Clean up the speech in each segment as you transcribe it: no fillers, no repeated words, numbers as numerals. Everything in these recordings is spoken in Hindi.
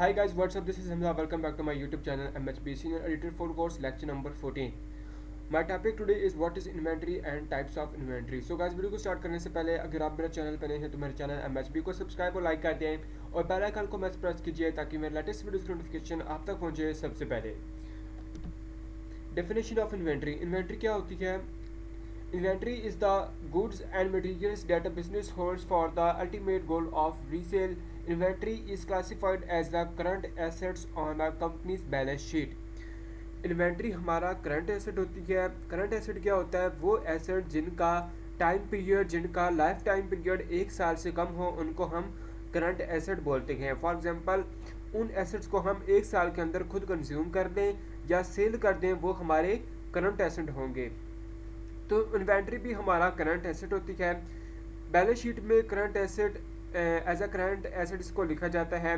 Hi guys, what's up? This is Hamza. Welcome back to my YouTube channel MHB Senior Editor for course lecture number 14. My topic today is what is inventory and types of inventory. So guys, video को स्टार्ट करने से पहले अगर आप मेरे चैनल पर नए हैं तो मेरे चैनल MHB को सब्सक्राइब और लाइक कर दें और बेल आइकन को मस्ट प्रेस कीजिए ताकि मेरे लेटेस्ट वीडियोस की नोटिफिकेशन आप तक पहुंचे सबसे पहले। Definition of inventory. इन्वेंट्री क्या होती है? Inventory is the goods and materials that a business holds for the ultimate goal of resale. Inventory is classified as the current assets on a company's balance sheet. Inventory हमारा करंट एसेट होती है। करंट एसेट क्या होता है? वो एसेट जिनका टाइम पीरियड, जिनका लाइफ टाइम पीरियड 1 साल से कम हो, उनको हम करंट एसेट बोलते हैं। फॉर एग्जांपल, उन एसेट्स को हम 1 साल के अंदर खुद कंज्यूम कर दें या सेल कर दें, वो हमारे करंट एसेट होंगे। तो इन्वेंट्री भी हमारा करंट एसेट होती है। बैलेंस शीट में current asset as a current asset इसको लिखा जाता है।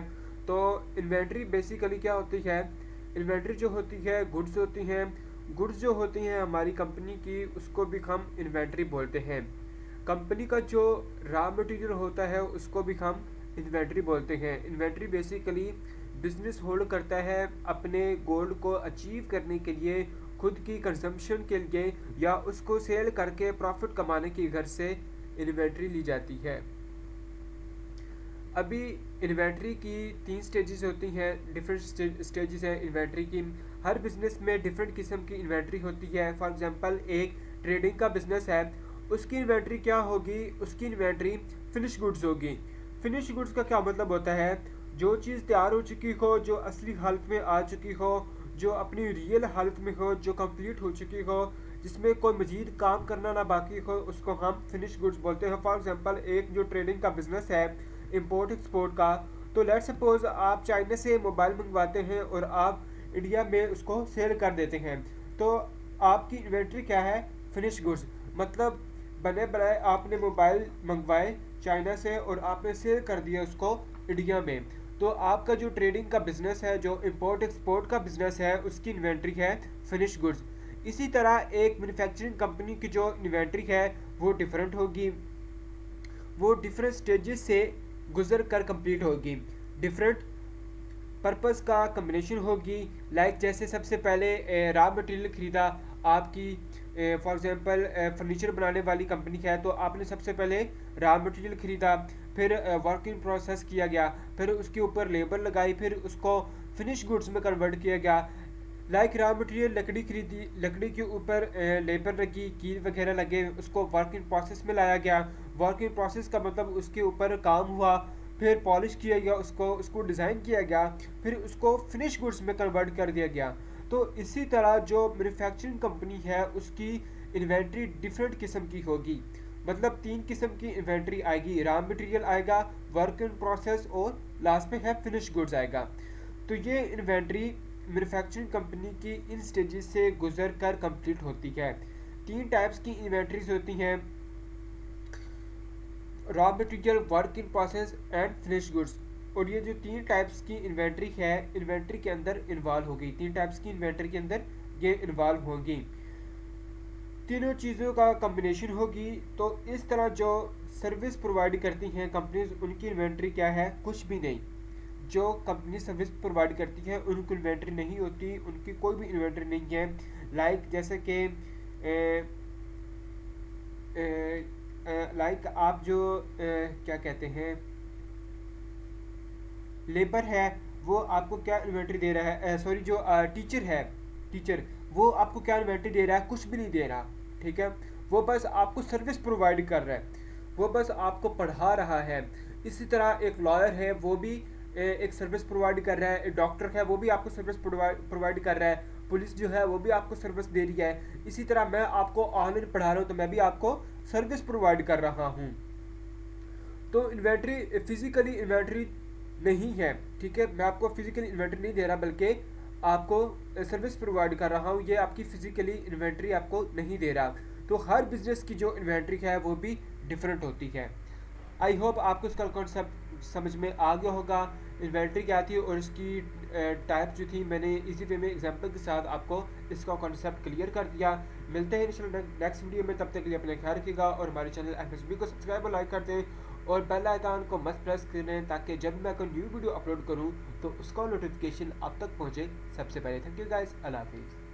तो इन्वेंट्री बेसिकली क्या होती है? इन्वेंट्री जो होती है गुड्स होती हैं। गुड्स जो होती हैं हमारी कंपनी की, उसको भी हम इन्वेंट्री बोलते हैं। कंपनी का जो रॉ मटेरियल होता है उसको भी हम इन्वेंट्री बोलते हैं। इन्वेंट्री बेसिकली बिजनेस होल्ड करता है अपने गोल को अचीव करने के लिए, खुद की कंजम्पशन के लिए, या उसको सेल करके प्रॉफिट कमाने की घर से इन्वेंट्री ली जाती है। अभी इन्वेंट्री की 3 स्टेजेस होती हैं, डिफरेंट स्टेजेस हैं इन्वेंट्री की। हर बिजनेस में डिफरेंट किस्म की इन्वेंट्री होती है। फॉर एग्जांपल, एक ट्रेडिंग का बिजनेस है, उसकी इन्वेंट्री क्या होगी? उसकी इन्वेंट्री फिनिश गुड्स होगी। फिनिश गुड्स का क्या मतलब होता है? जो चीज़ तैयार हो चुकी हो, जो असली हालत में आ चुकी हो, जो अपनी रियल हालत में हो, जो कंप्लीट हो चुकी हो, जिसमें कोई मजीद काम करना ना बाकी हो, उसको हम फिनिश गुड्स बोलते हैं। फॉर एग्जांपल, एक जो ट्रेडिंग का बिजनेस है इंपोर्ट एक्सपोर्ट का, तो लेट्स सपोज आप चाइना से मोबाइल मंगवाते हैं और आप इंडिया में उसको सेल कर देते हैं, तो आपकी इन्वेंट्री क्या है? Finish goods. मतलब बने बनाए आपने मोबाइल मंगवाए चाइना से और आपने सेल कर दिया उसको इंडिया में, तो आपका जो ट्रेडिंग का बिजनेस है, जो इंपोर्ट एक्सपोर्ट का बिजनेस है, उसकी इन्वेंट्री है फिनिश गुड्स। इसी तरह एक मैन्युफैक्चरिंग कंपनी की जो इन्वेंट्री है वो डिफरेंट होगी। वो डिफरेंट स्टेजेस से गुजर कर कंप्लीट होगी, डिफरेंट पर्पस का कम्बिनेशन होगी। लाइक जैसे सबसे पहले रॉ मटेरियल खरीदा आपकी, फॉर एग्जांपल फर्नीचर बनाने वाली कंपनी है, तो आपने सबसे पहले रॉ मटेरियल खरीदा, फिर वर्किंग प्रोसेस किया गया, फिर उसके ऊपर लेबर लगाई, फिर उसको फिनिश गुड्स में कन्वर्ट किया गया। लाइक रॉ मटेरियल लकड़ी खरीदी, लकड़ी के ऊपर लेबर लगी, कील वगैरह लगे, उसको वर्किंग प्रोसेस में लाया गया। वर्किंग प्रोसेस का मतलब उसके ऊपर काम हुआ, फिर पॉलिश किया गया, उसको डिज़ाइन किया गया, फिर उसको फिनिश गुड्स में कन्वर्ट कर दिया गया। तो इसी तरह जो मैन्युफैक्चरिंग कंपनी है उसकी इन्वेंट्री डिफरेंट किस्म की होगी। मतलब 3 किस्म की इन्वेंट्री आएगी, रॉ मटेरियल आएगा, वर्क इन प्रोसेस, और लास्ट में है फिनिश गुड्स आएगा। तो ये इन्वेंट्री मैन्युफैक्चरिंग कंपनी की इन स्टेजेस से गुजर कर कंप्लीट होती है। 3 टाइप्स की इन्वेंट्रीज होती हैं, raw material, work in process and finish goods. और ये जो 3 टाइप्स की इन्वेंट्री है, इन्वेंट्री के अंदर इन्वॉल्व होगी। 3 टाइप्स की इन्वेंट्री के अंदर ये इन्वॉल्व होंगी, तीनों चीज़ों का कम्बिनेशन होगी। तो इस तरह जो सर्विस प्रोवाइड करती हैं कंपनीज, उनकी इन्वेंट्री क्या है? कुछ भी नहीं। जो कंपनी सर्विस प्रोवाइड करती है उनकी इन्वेंट्री नहीं होती, उनकी कोई भी इन्वेंट्री नहीं है। लाइक जैसे कि लाइक आप जो क्या कहते हैं, लेबर है, वो आपको क्या इन्वेंट्री दे रहा है? सॉरी, जो टीचर है, टीचर, वो आपको क्या इन्वेंट्री दे रहा है? कुछ भी नहीं दे रहा, ठीक है। वो बस आपको सर्विस प्रोवाइड कर रहा है, वो बस आपको पढ़ा रहा है। इसी तरह एक लॉयर है, वो भी एक सर्विस प्रोवाइड कर रहा है। एक डॉक्टर है, वो भी आपको सर्विस प्रोवाइड कर रहा है। पुलिस जो है वो भी आपको सर्विस दे रही है। इसी तरह मैं आपको ऑनलाइन पढ़ा रहा हूँ, तो मैं भी आपको सर्विस प्रोवाइड कर रहा हूँ। तो इन्वेंट्री फिजिकली इन्वेंट्री नहीं है, ठीक है। मैं आपको फिजिकली इन्वेंट्री नहीं दे रहा, बल्कि आपको सर्विस प्रोवाइड कर रहा हूँ। ये आपकी फिजिकली इन्वेंट्री आपको नहीं दे रहा। तो हर बिजनेस की जो इन्वेंट्री है वो भी डिफरेंट होती है। आई होप आपको इसका कॉन्सेप्ट समझ में आ गया होगा। इन्वेंट्री क्या थी और इसकी टाइप जो थी, मैंने इजी वे में एग्जांपल के साथ आपको इसका कॉन्सेप्ट क्लियर कर दिया। मिलते हैं इंशाल्लाह नेक्स्ट वीडियो में, तब तक के लिए अपने ख्याल रखिएगा और हमारे चैनल एफएसबी को सब्सक्राइब और लाइक कर दें और बेल आइकन को मस्त प्रेस करें ताकि जब मैं कोई न्यू वीडियो अपलोड करूँ तो उसका नोटिफिकेशन आप तक पहुँचे सबसे पहले। थैंक यू गाइस, अल्लाह हाफिज़।